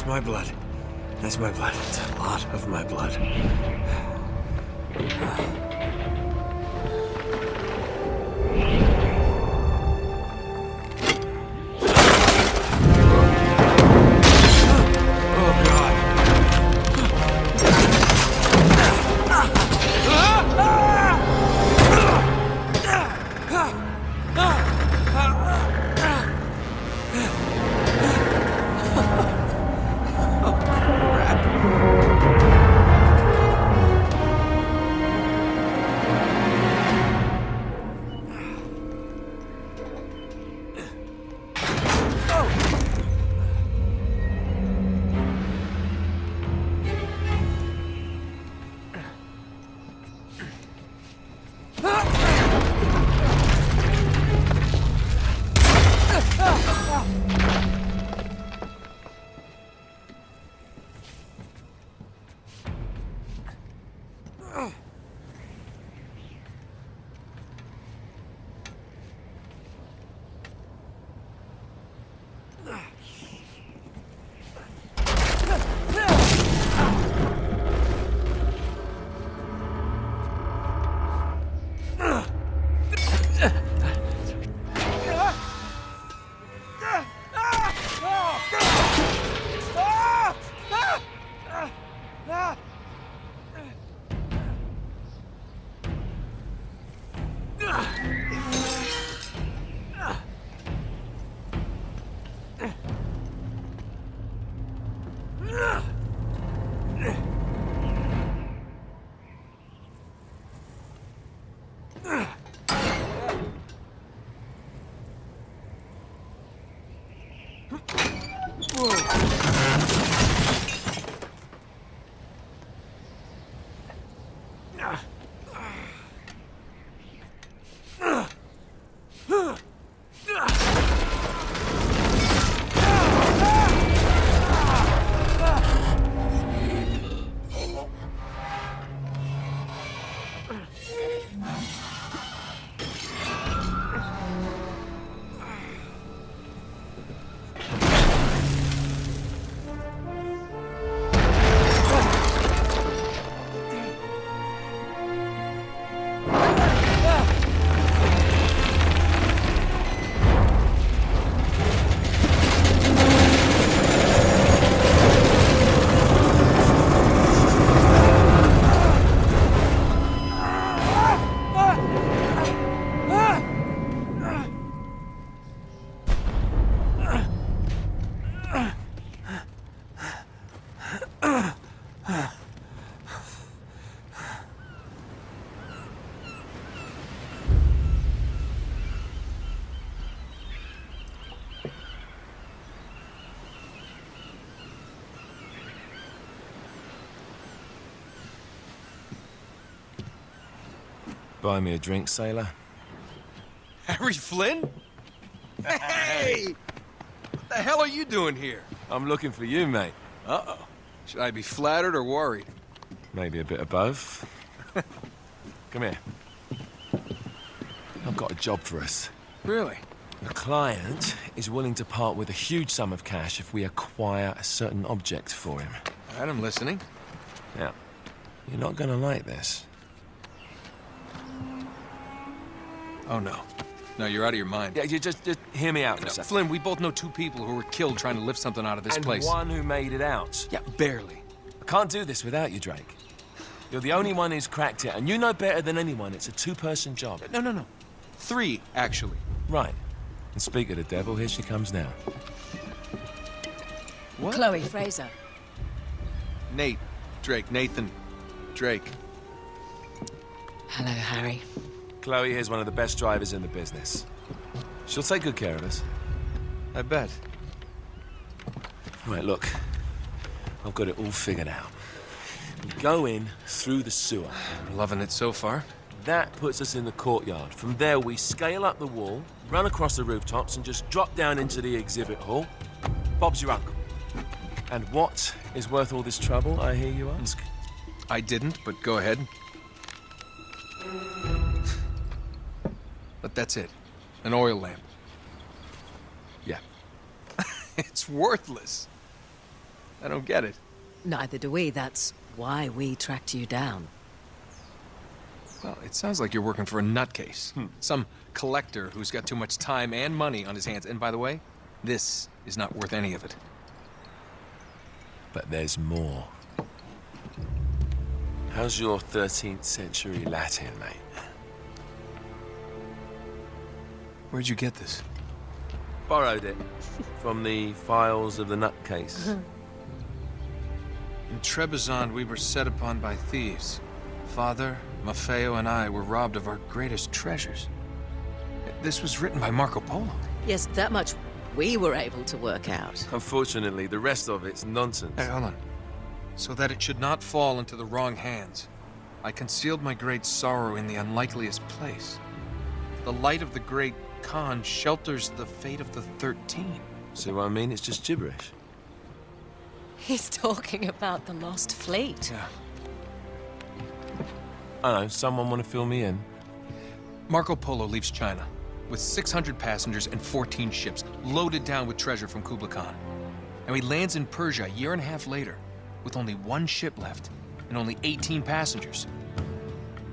That's my blood. That's my blood. It's a lot of my blood. Buy me a drink, sailor? Harry Flynn? Hey! What the hell are you doing here? I'm looking for you, mate. Uh-oh. Should I be flattered or worried? Maybe a bit of both. Come here. I've got a job for us. Really? The client is willing to part with a huge sum of cash if we acquire a certain object for him. All right, I'm listening. Now, you're not gonna like this. Oh, no. No, you're out of your mind. Yeah, you just hear me out for a No, second. Flynn, we both know two people who were killed trying to lift something out of this And place. one who made it out. Yeah, barely. I can't do this without you, Drake. You're the only one who's cracked it, and you know better than anyone it's a two-person job. No. Three, actually. Right. And speak of the devil, here she comes now. What? Chloe Fraser. Nate. Drake. Nathan. Drake. Hello, Harry. Chloe here's one of the best drivers in the business. She'll take good care of us. I bet. Right, look. I've got it all figured out. We go in through the sewer. I'm loving it so far. That puts us in the courtyard. From there, we scale up the wall, run across the rooftops, and just drop down into the exhibit hall. Bob's your uncle. And what is worth all this trouble, I hear you ask? I didn't, but go ahead. But that's it. An oil lamp. Yeah. It's worthless. I don't get it. Neither do we. That's why we tracked you down. Well, it sounds like you're working for a nutcase. Some collector who's got too much time and money on his hands. And by the way, this is not worth any of it. But there's more. How's your 13th century Latin, mate? Where'd you get this? Borrowed it from the files of the nutcase. In Trebizond, we were set upon by thieves. Father, Maffeo, and I were robbed of our greatest treasures. This was written by Marco Polo. Yes, that much we were able to work out. Unfortunately, the rest of it's nonsense. Hey, hold on. So that it should not fall into the wrong hands, I concealed my great sorrow in the unlikeliest place. The light of the great Khan shelters the fate of the 13. See what I mean? It's just gibberish. He's talking about the lost fleet. Yeah. I know, someone want to fill me in? Marco Polo leaves China with 600 passengers and 14 ships loaded down with treasure from Kublai Khan. And he lands in Persia a year and a half later with only one ship left and only 18 passengers.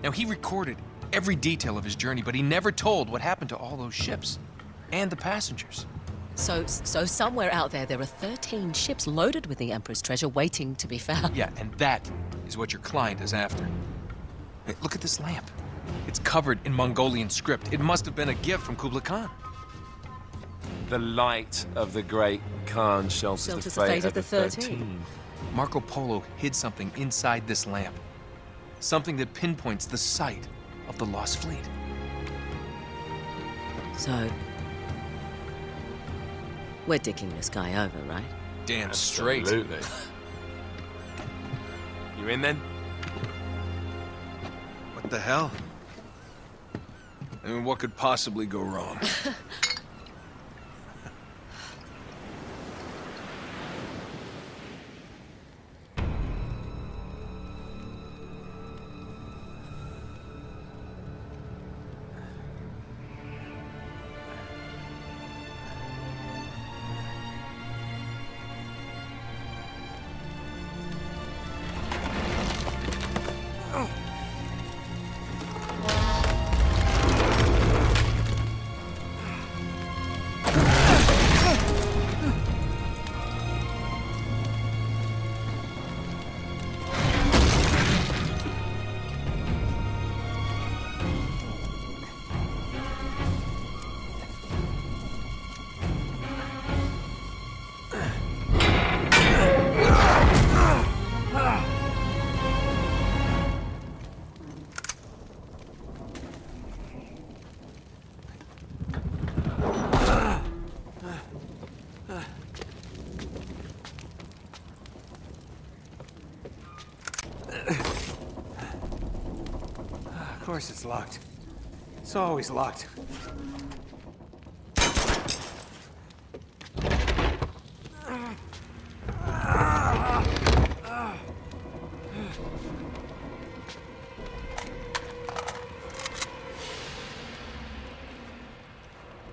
Now, he recorded every detail of his journey, but he never told what happened to all those ships and the passengers. So somewhere out there are 13 ships loaded with the Emperor's treasure waiting to be found. Yeah, and that is what your client is after. Hey, look at this lamp. It's covered in Mongolian script. It must have been a gift from Kublai Khan. The light of the great Khan shelters the fate of the 13. Marco Polo hid something inside this lamp. Something that pinpoints the site of the lost fleet. So, we're dicking this guy over, right? Damn straight. Absolutely. You in then? What the hell? I mean, what could possibly go wrong? Of course it's locked. It's always locked.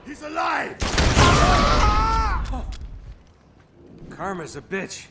He's alive! Karma's a bitch.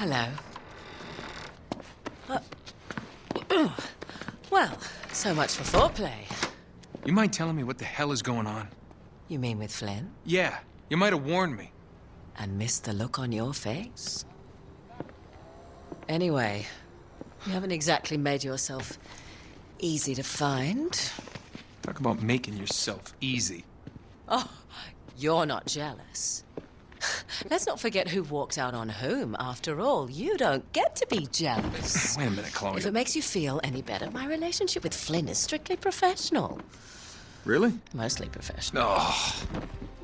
Hello. Well, so much for foreplay. You mind telling me what the hell is going on? You mean with Flynn? Yeah, you might have warned me. And missed the look on your face? Anyway, you haven't exactly made yourself easy to find. Talk about making yourself easy. Oh, you're not jealous. Let's not forget who walked out on whom. After all, you don't get to be jealous. Wait a minute, Chloe. If it makes you feel any better, my relationship with Flynn is strictly professional. Really? Mostly professional. Oh.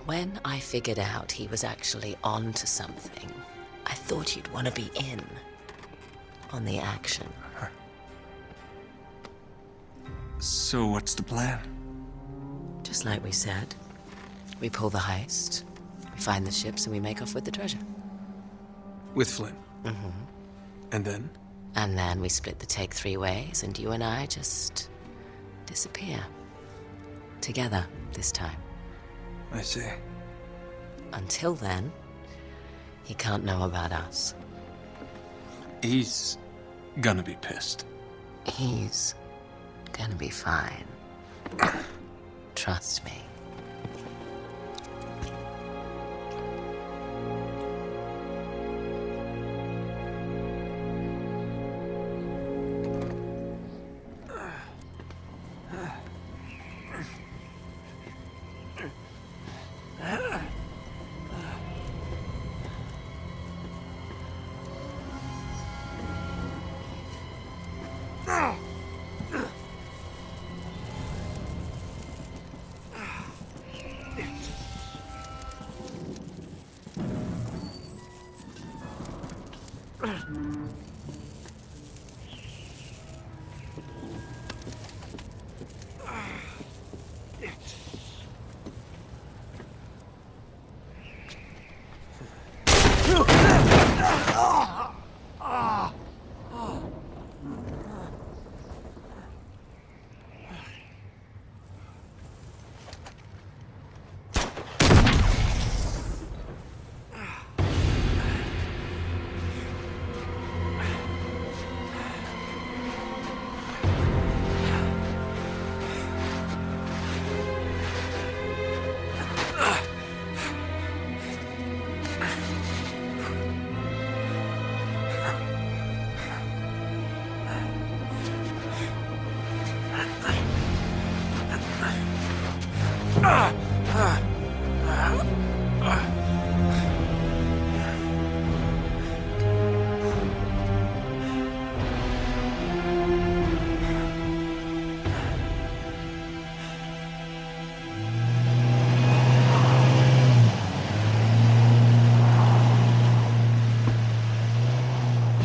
When I figured out he was actually on to something, I thought you'd want to be in on the action. So what's the plan? Just like we said, we pull the heist, we find the ships, and we make off with the treasure. With Flynn? Mm-hmm. And then? And then we split the take 3 ways, and you and I just disappear. Together, this time. I see. Until then, he can't know about us. He's gonna be pissed. He's gonna be fine. Trust me.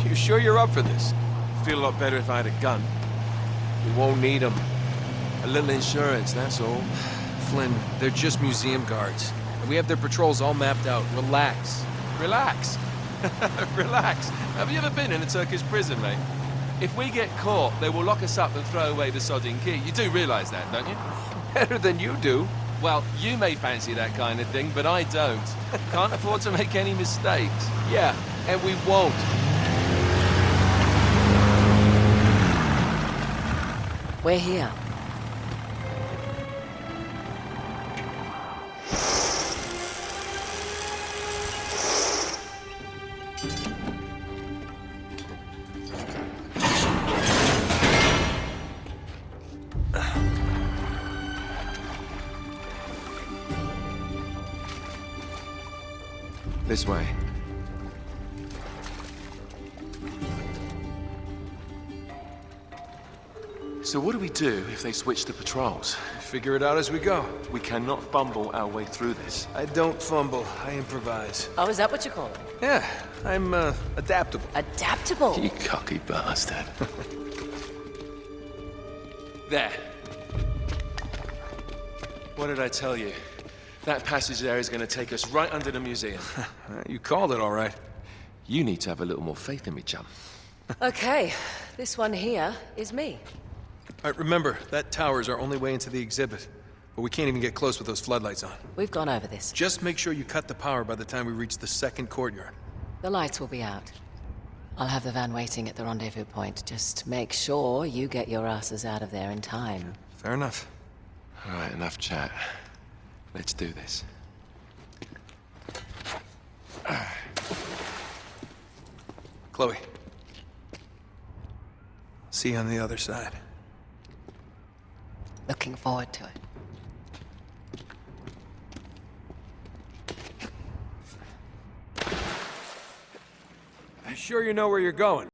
You sure you're up for this? Feel a lot better if I had a gun. We won't need them. A little insurance, that's all. Flynn, they're just museum guards. And we have their patrols all mapped out. Relax. Relax. Relax. Have you ever been in a Turkish prison, mate? If we get caught, they will lock us up and throw away the sodding key. You do realize that, don't you? Better than you do. Well, you may fancy that kind of thing, but I don't. Can't afford to make any mistakes. Yeah, and we won't. We're here. This way. So what do we do if they switch the patrols? Figure it out as we go. We cannot fumble our way through this. I don't fumble, I improvise. Oh, is that what you call it? Yeah, I'm, adaptable. Adaptable. You cocky bastard. There. What did I tell you? That passage there is going to take us right under the museum. You called it all right. You need to have a little more faith in me, chum. Okay, this one here is me. All right, remember, that tower's our only way into the exhibit. But we can't even get close with those floodlights on. We've gone over this. Just make sure you cut the power by the time we reach the second courtyard. The lights will be out. I'll have the van waiting at the rendezvous point. Just make sure you get your asses out of there in time. Fair enough. All right, enough chat. Let's do this. Chloe. See you on the other side. Looking forward to it. Sure you know where you're going?